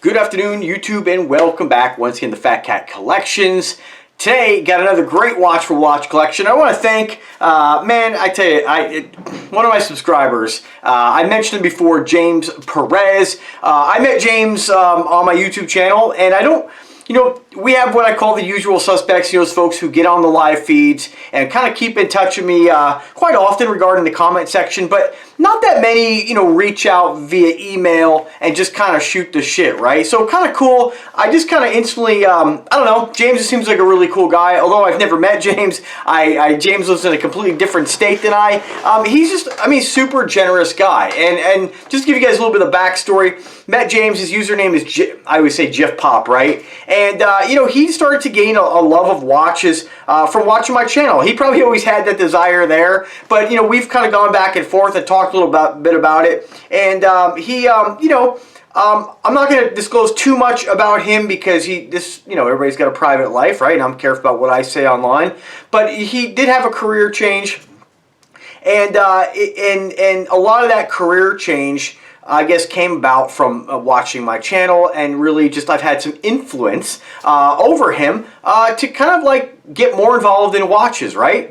Good afternoon, YouTube, and welcome back once again to Fat Cat Collections. Today, got another great watch for Watch Collection. I want to thank, man, I tell you, one of my subscribers. I mentioned him before, James Perez. I met James on my YouTube channel, and I don't, we have what I call the usual suspects, those folks who get on the live feeds and kind of keep in touch with me quite often regarding the comment section, but not that many, reach out via email and just kind of shoot the shit, right? So kind of cool. I just kind of instantly, I don't know, James just seems like a really cool guy. Although I've never met James, James lives in a completely different state than I. He's just, super generous guy. And just to give you guys a little bit of backstory, met James, his username is, I always say Jiff Pop, right? And, he started to gain a love of watches from watching my channel. He probably always had that desire there, but, we've kind of gone back and forth and talked a little bit about it. And I'm not going to disclose too much about him because everybody's got a private life, right? And I'm careful about what I say online. But he did have a career change, and a lot of that career change, I guess, came about from watching my channel, and really just I've had some influence over him to kind of like get more involved in watches, right?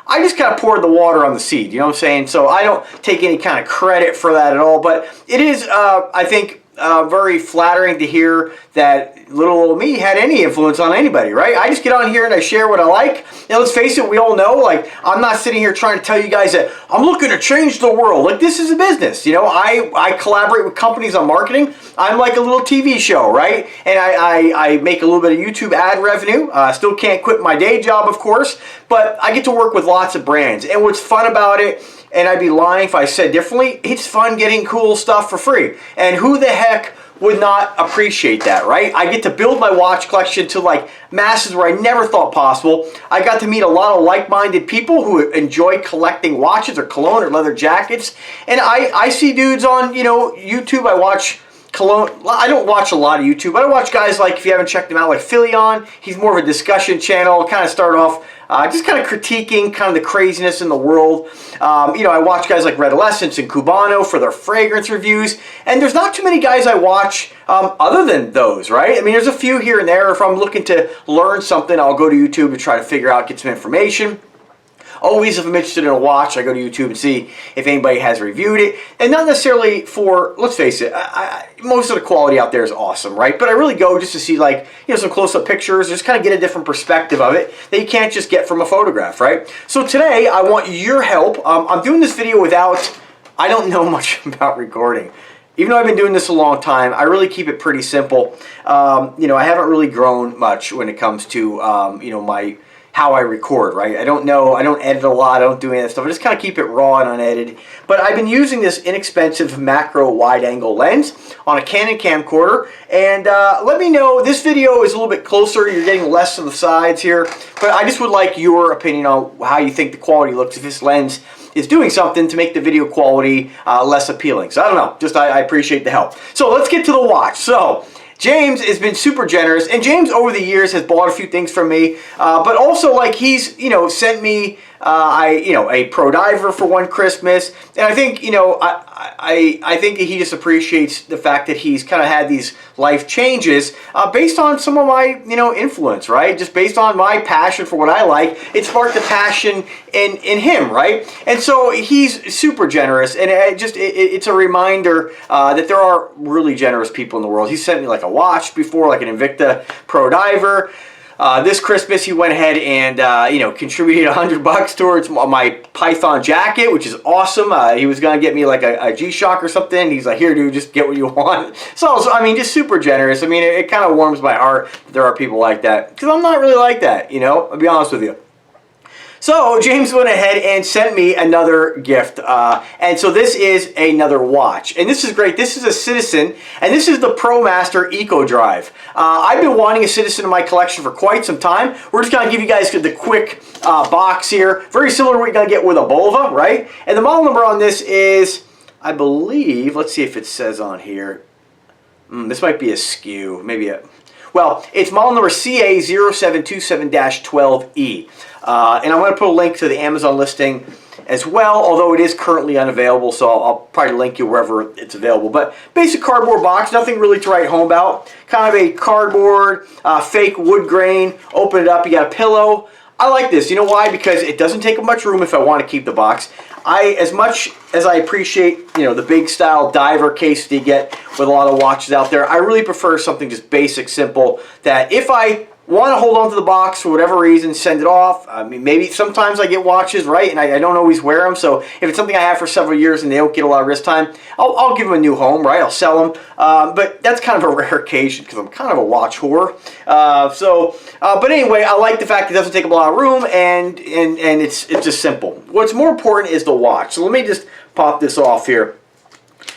I just kind of poured the water on the seed, you know what I'm saying? So I don't take any kind of credit for that at all, but it is, I think, very flattering to hear that little old me had any influence on anybody, right? I just get on here and I share what I like. And let's face it, we all know, like, I'm not sitting here trying to tell you guys that I'm looking to change the world. Like, this is a business, I collaborate with companies on marketing. I'm like a little TV show, right? And I make a little bit of YouTube ad revenue. Still can't quit my day job, of course, but I get to work with lots of brands. And what's fun about it, and I'd be lying if I said differently, it's fun getting cool stuff for free. And who the heck would not appreciate that, right? I get to build my watch collection to like masses where I never thought possible. I got to meet a lot of like-minded people who enjoy collecting watches or cologne or leather jackets. And I see dudes on, YouTube. I watch cologne. I don't watch a lot of YouTube, but I watch guys like, if you haven't checked him out, like Philion. He's more of a discussion channel. Kind of start off just kind of critiquing kind of the craziness in the world. I watch guys like Red Essence and Cubano for their fragrance reviews, and there's not too many guys I watch other than those, right? There's a few here and there. If I'm looking to learn something, I'll go to YouTube to try to figure out, get some information. Always, if I'm interested in a watch, I go to YouTube and see if anybody has reviewed it. And not necessarily for, let's face it, most of the quality out there is awesome, right? But I really go just to see, like, some close-up pictures, just kind of get a different perspective of it that you can't just get from a photograph, right? So today, I want your help. I'm doing this video without, I don't know much about recording. Even though I've been doing this a long time, I really keep it pretty simple. I haven't really grown much when it comes to, how I record, right? I don't edit a lot, I don't do any of that stuff. I just kind of keep it raw and unedited. But I've been using this inexpensive macro wide-angle lens on a Canon camcorder, and let me know, this video is a little bit closer, you're getting less of the sides here, but I just would like your opinion on how you think the quality looks if this lens is doing something to make the video quality less appealing. So I don't know, just I appreciate the help. So let's get to the watch. So James has been super generous, and James over the years has bought a few things from me, but also like he's sent me a Pro Diver for one Christmas, and I think I think that he just appreciates the fact that he's kind of had these life changes based on some of my influence, right? Just based on my passion for what I like, it sparked a passion in him, right? And so he's super generous, and it's a reminder that there are really generous people in the world. He sent me like a watch before, like an Invicta Pro Diver. This Christmas, he went ahead and contributed $100 towards my Python jacket, which is awesome. He was gonna get me like a G-Shock or something. He's like, "Here, dude, just get what you want." So just super generous. It kind of warms my heart that there are people like that, because I'm not really like that. I'll be honest with you. So James went ahead and sent me another gift, and so this is another watch, and this is great. This is a Citizen, and this is the ProMaster Eco Drive. I've been wanting a Citizen in my collection for quite some time. We're just gonna give you guys the quick box here, very similar to what you're gonna get with a Bulva, right? And the model number on this is, I believe, let's see if it says on here. This might be a skew, maybe a. Well, it's model number CA0727-12E. And I'm going to put a link to the Amazon listing as well, although it is currently unavailable, so I'll probably link you wherever it's available. But basic cardboard box, nothing really to write home about. Kind of a cardboard, fake wood grain. Open it up, you got a pillow. I like this. You know why? Because it doesn't take up much room if I want to keep the box. As much as I appreciate, the big style diver case that you get with a lot of watches out there, I really prefer something just basic, simple, that if I want to hold on to the box for whatever reason, send it off. I mean, maybe sometimes I get watches, right, and I don't always wear them, so if it's something I have for several years and they don't get a lot of wrist time, I'll give them a new home, right? I'll sell them, but that's kind of a rare occasion because I'm kind of a watch whore. But anyway, I like the fact it doesn't take up a lot of room, and it's just simple. What's more important is the watch. So let me just pop this off here.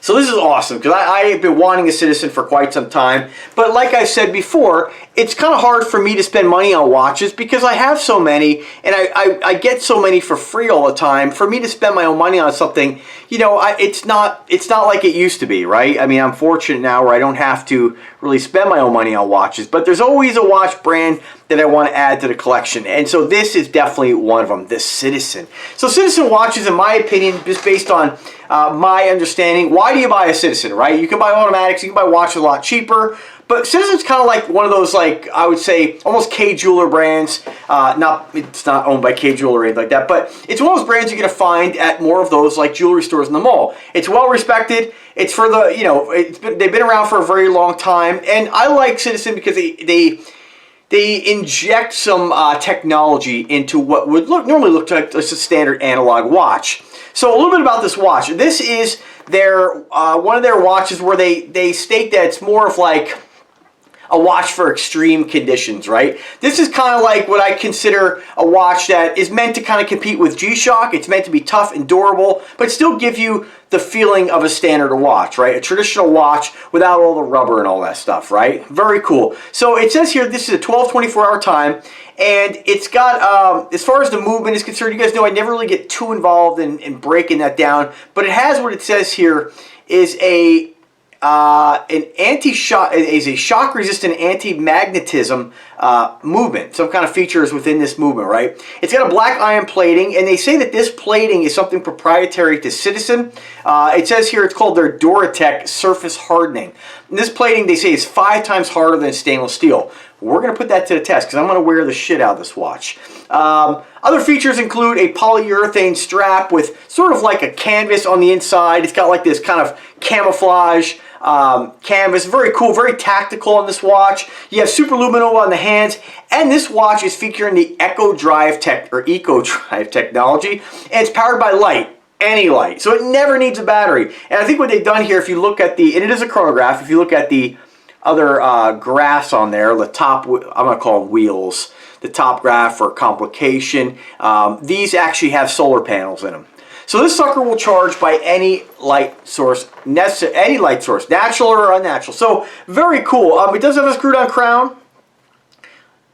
So this is awesome because I have been wanting a Citizen for quite some time. But like I said before, it's kind of hard for me to spend money on watches because I have so many and I get so many for free all the time. For me to spend my own money on something, it's not like it used to be, right? I mean, I'm fortunate now where I don't have to really spend my own money on watches. But there's always a watch brand that I want to add to the collection. And so this is definitely one of them, the Citizen. So Citizen watches, in my opinion, just based on my understanding, why do you buy a Citizen, right? You can buy automatics, you can buy watches a lot cheaper, but Citizen's kind of like one of those, like, I would say, almost K Jeweler brands. It's not owned by K Jeweler or anything like that, but it's one of those brands you're going to find at more of those, like, jewelry stores in the mall. It's well respected. It's for the, they've been around for a very long time, and I like Citizen because they inject some technology into what would normally look like just a standard analog watch. So a little bit about this watch. This is their one of their watches where they state that it's more of like a watch for extreme conditions, right? This is kind of like what I consider a watch that is meant to kind of compete with G-Shock. It's meant to be tough and durable, but still give you the feeling of a standard watch, right? A traditional watch without all the rubber and all that stuff, right? Very cool. So it says here this is a 12 24-hour time, and it's got, as far as the movement is concerned, you guys know I never really get too involved in breaking that down, but it has what it says here is an anti-shock, is a shock-resistant anti-magnetism movement. Some kind of features within this movement, right? It's got a black iron plating, and they say that this plating is something proprietary to Citizen. It says here it's called their Duratec surface hardening. And this plating, they say, is 5 times harder than stainless steel. We're going to put that to the test because I'm going to wear the shit out of this watch. Other features include a polyurethane strap with sort of like a canvas on the inside. It's got like this kind of camouflage canvas. Very cool, very tactical on this watch. You have super luminova on the hands, and this watch is featuring the Eco Drive technology, and it's powered by light. Any light, so it never needs a battery. And I think what they've done here, if you look at and it is a chronograph, if you look at the other graphs on there, the top, I'm going to call them wheels, the top graph for complication, these actually have solar panels in them. So this sucker will charge by any light source, natural or unnatural. So very cool. It does have a screw-down crown.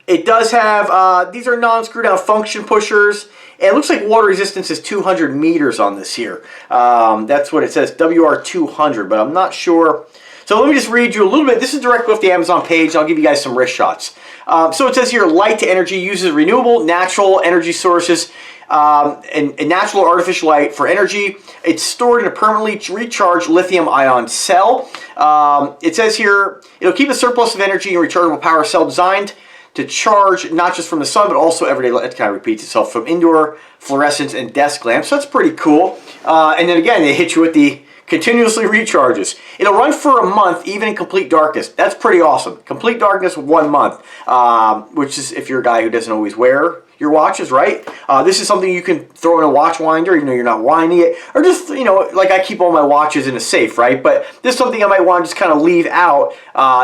It does have, these are non-screw-down function pushers. And it looks like water resistance is 200 meters on this here. That's what it says, WR200, but I'm not sure. So let me just read you a little bit. This is directly off the Amazon page. I'll give you guys some wrist shots. So it says here, light to energy uses renewable natural energy sources and natural artificial light for energy. It's stored in a permanently recharged lithium-ion cell. It says here, it'll keep a surplus of energy and rechargeable power cell designed to charge not just from the sun, but also everyday light. It kind of repeats itself from indoor fluorescents and desk lamps. So that's pretty cool. And then again, they hit you with the continuously recharges. It'll run for a month, even in complete darkness. That's pretty awesome. Complete darkness 1 month, which is if you're a guy who doesn't always wear your watches, right? This is something you can throw in a watch winder, even though you're not winding it, or just, like I keep all my watches in a safe, right? But this is something I might want to just kind of leave out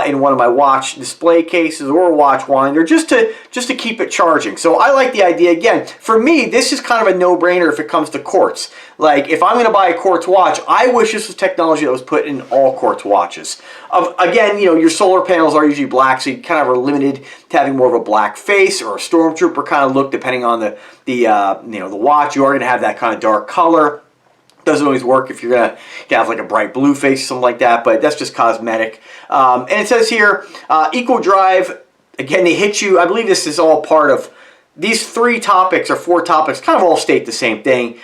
in one of my watch display cases or a watch winder, just to keep it charging. So I like the idea. Again, for me, this is kind of a no-brainer if it comes to quartz. Like, if I'm going to buy a quartz watch, I wish this was technology that was put in all quartz watches. Again, your solar panels are usually black, so you kind of are limited to having more of a black face or a stormtrooper kind of look, depending on the watch. You are going to have that kind of dark color. Doesn't always work if you're going to have like a bright blue face or something like that, but that's just cosmetic. And it says here, Eco Drive, again, they hit you, I believe this is all part of these 3 topics or 4 topics kind of all state the same thing.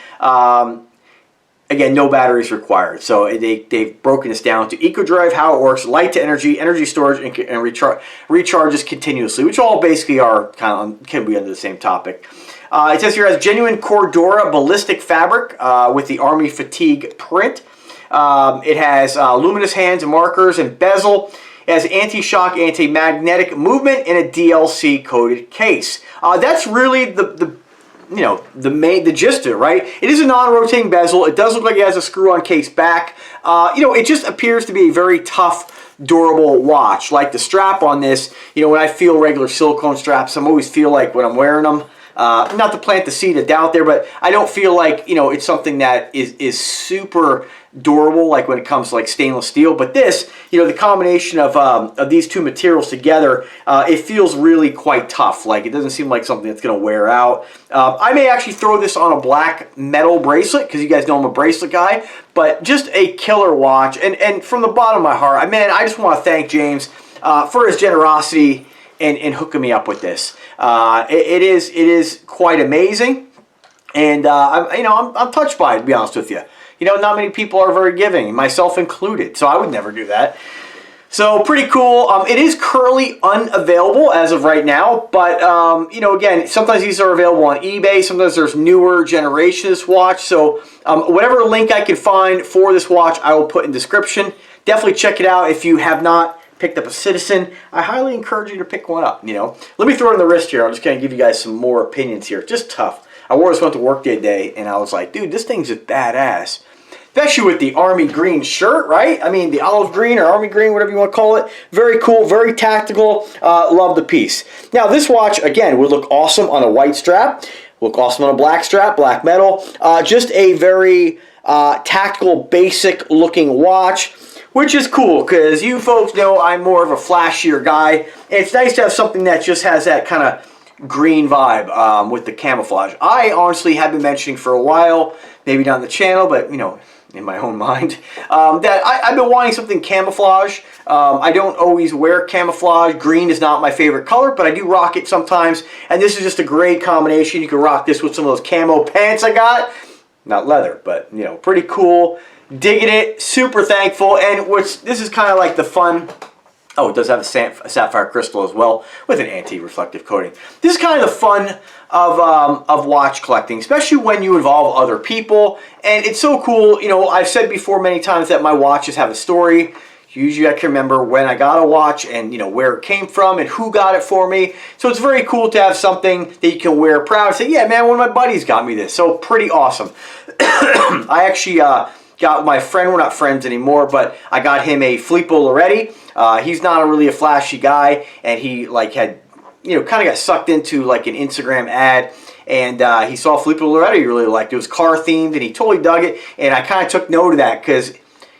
Again, no batteries required. So they've broken this down to EcoDrive, how it works, light to energy, energy storage, and recharges continuously, which all basically are can be under the same topic. It says here it has genuine Cordura ballistic fabric with the Army fatigue print. It has luminous hands and markers and bezel. It has anti-shock, anti-magnetic movement in a DLC coated case. That's really the gist of it, right? It is a non-rotating bezel. It does look like it has a screw-on case back. It just appears to be a very tough, durable watch. Like the strap on this, when I feel regular silicone straps, I always feel like when I'm wearing them, not to plant the seed of doubt there, but I don't feel like, it's something that is super durable, like when it comes to like stainless steel. But this, the combination of these 2 materials together, it feels really quite tough. Like it doesn't seem like something that's going to wear out. I may actually throw this on a black metal bracelet, because you guys know I'm a bracelet guy, but just a killer watch. And from the bottom of my heart, I just want to thank James for his generosity and hooking me up with this. It is quite amazing, and I'm touched by it, to be honest with you. Not many people are very giving, myself included, so I would never do that. So pretty cool. It is currently unavailable as of right now, but again, sometimes these are available on eBay. Sometimes there's newer generation of this watch. So whatever link I can find for this watch, I will put in description. Definitely check it out if you have not picked up a Citizen. I highly encourage you to pick one up. Let me throw it on the wrist here. I'm just going to give you guys some more opinions here. Just tough. I wore this one to work the other day, and I was like, dude, this thing's just badass. Especially with the army green shirt, right? The olive green or army green, whatever you want to call it. Very cool, very tactical. Love the piece. Now, this watch, again, would look awesome on a white strap. Look awesome on a black strap, black metal. Just a very tactical, basic-looking watch, which is cool, because you folks know I'm more of a flashier guy. And it's nice to have something that just has that kind of green vibe with the camouflage. I honestly have been mentioning for a while, maybe not on the channel, but, in my own mind, that I've been wanting something camouflage. I don't always wear camouflage. Green is not my favorite color, but I do rock it sometimes. And this is just a great combination. You can rock this with some of those camo pants I got. Not leather, but, pretty cool. Digging it. Super thankful. And this is kind of like the fun. Oh, it does have a sapphire crystal as well with an anti-reflective coating. This is kind of the fun of watch collecting, especially when you involve other people. And it's so cool. I've said before many times that my watches have a story. Usually I can remember when I got a watch and, where it came from and who got it for me. So it's very cool to have something that you can wear proud and say, yeah, man, one of my buddies got me this. So pretty awesome. I actually got my friend, we're not friends anymore, but I got him a Filippo Loretti. He's not really a flashy guy, and he had, kind of got sucked into like an Instagram ad, and he saw Filippo Loretti he really liked. It was car themed, and he totally dug it, and I kind of took note of that because,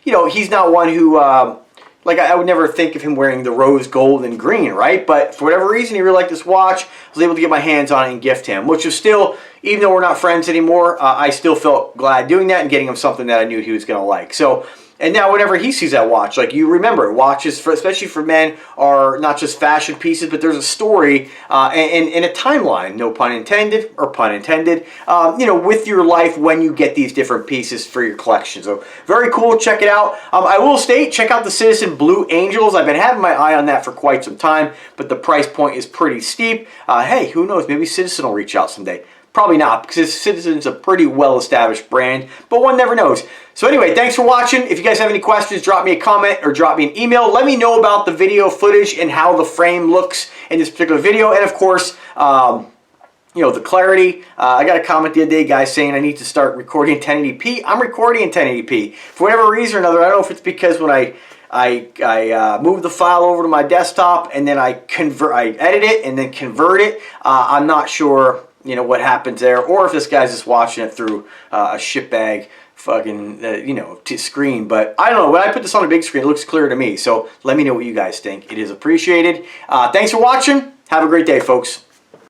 he's not one who, I would never think of him wearing the rose gold and green, right? But for whatever reason, he really liked this watch. I was able to get my hands on it and gift him, which is still, even though we're not friends anymore, I still felt glad doing that and getting him something that I knew he was going to like. So, and now whenever he sees that watch, you remember, watches, especially for men, are not just fashion pieces, but there's a story and a timeline, no pun intended, or pun intended, with your life when you get these different pieces for your collection. So very cool, check it out. I will state, check out the Citizen Blue Angels. I've been having my eye on that for quite some time, but the price point is pretty steep. Hey, who knows, maybe Citizen will reach out someday. Probably not, because Citizen's a pretty well-established brand, but one never knows. So anyway, thanks for watching. If you guys have any questions, drop me a comment or drop me an email. Let me know about the video footage and how the frame looks in this particular video. And of course, the clarity. I got a comment the other day, guys, saying I need to start recording in 1080p. I'm recording in 1080p. For whatever reason or another, I don't know if it's because when I move the file over to my desktop and then I edit it and then convert it. I'm not sure what happens there, or if this guy's just watching it through a shitbag fucking screen. But I don't know, when I put this on a big screen, it looks clear to me. So let me know what you guys think. It is appreciated. Thanks for watching. Have a great day, folks.